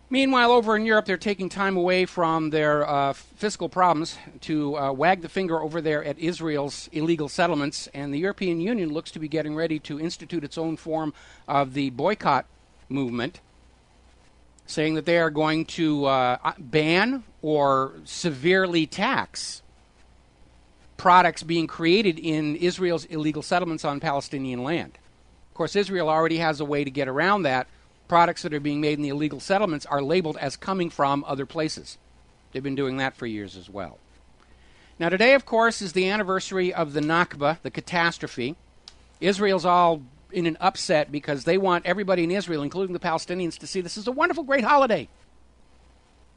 Meanwhile, over in Europe, they're taking time away from their fiscal problems to wag the finger over there at Israel's illegal settlements, and the European Union looks to be getting ready to institute its own form of the boycott movement, saying that they are going to ban or severely tax products being created in Israel's illegal settlements on Palestinian land. Of course, Israel already has a way to get around that. Products that are being made in the illegal settlements are labeled as coming from other places. They've been doing that for years as well. Now, today, of course, is the anniversary of the Nakba, the catastrophe. Israel's all in an upset because they want everybody in Israel, including the Palestinians, to see this is a wonderful, great holiday.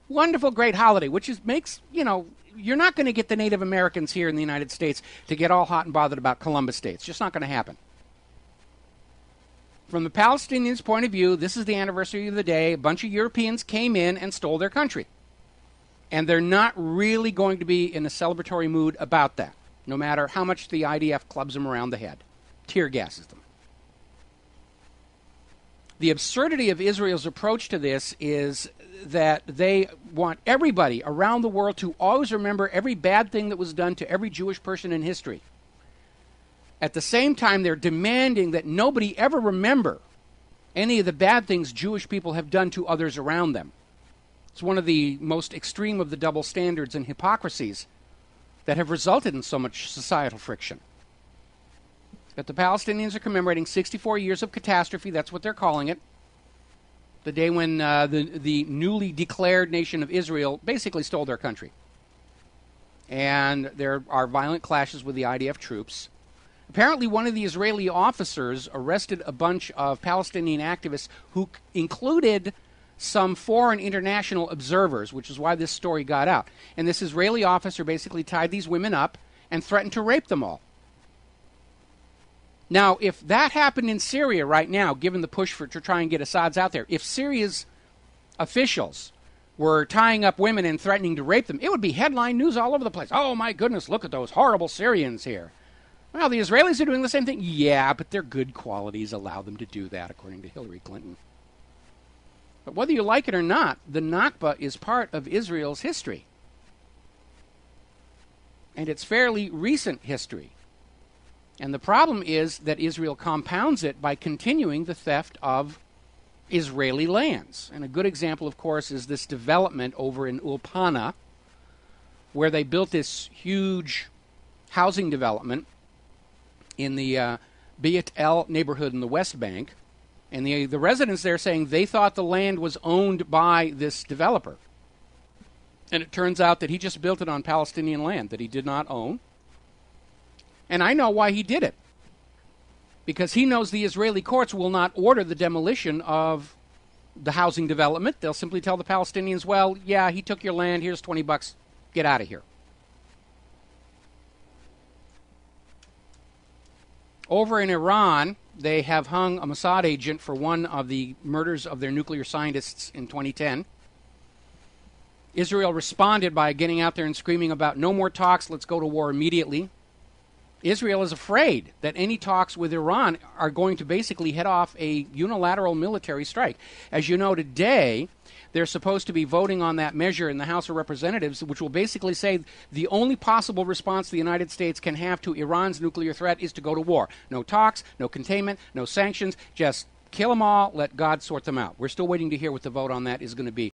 Wonderful, great holiday, which makes, you're not going to get the Native Americans here in the United States to get all hot and bothered about Columbus Day. It's just not going to happen. From the Palestinians' point of view, this is the anniversary of the day. A bunch of Europeans came in and stole their country. And they're not really going to be in a celebratory mood about that, no matter how much the IDF clubs them around the head, tear gases them. The absurdity of Israel's approach to this is that they want everybody around the world to always remember every bad thing that was done to every Jewish person in history. At the same time, they're demanding that nobody ever remember any of the bad things Jewish people have done to others around them. It's one of the most extreme of the double standards and hypocrisies that have resulted in so much societal friction. That the Palestinians are commemorating 64 years of catastrophe, that's what they're calling it. The day when the newly declared nation of Israel basically stole their country. And there are violent clashes with the IDF troops. Apparently, one of the Israeli officers arrested a bunch of Palestinian activists who included some foreign international observers, which is why this story got out. And this Israeli officer basically tied these women up and threatened to rape them all. Now, if that happened in Syria right now, given the push to try and get Assad's out there, if Syria's officials were tying up women and threatening to rape them, it would be headline news all over the place. Oh, my goodness, look at those horrible Syrians here. Well, the Israelis are doing the same thing. Yeah, but their good qualities allow them to do that, according to Hillary Clinton. But whether you like it or not, the Nakba is part of Israel's history. And it's fairly recent history. And the problem is that Israel compounds it by continuing the theft of Israeli lands. And a good example, of course, is this development over in Ulpana, where they built this huge housing development in the Beit El neighborhood in the West Bank. And the residents there saying they thought the land was owned by this developer. And it turns out that he just built it on Palestinian land that he did not own. And I know why he did it. Because he knows the Israeli courts will not order the demolition of the housing development. They'll simply tell the Palestinians, well, yeah, he took your land, here's $20, get out of here. Over in Iran, they have hung a Mossad agent for one of the murders of their nuclear scientists in 2010. Israel responded by getting out there and screaming about no more talks, let's go to war immediately. Israel is afraid that any talks with Iran are going to basically head off a unilateral military strike. As you know, today, they're supposed to be voting on that measure in the House of Representatives, which will basically say the only possible response the United States can have to Iran's nuclear threat is to go to war. No talks, no containment, no sanctions, just kill them all, let God sort them out. We're still waiting to hear what the vote on that is going to be.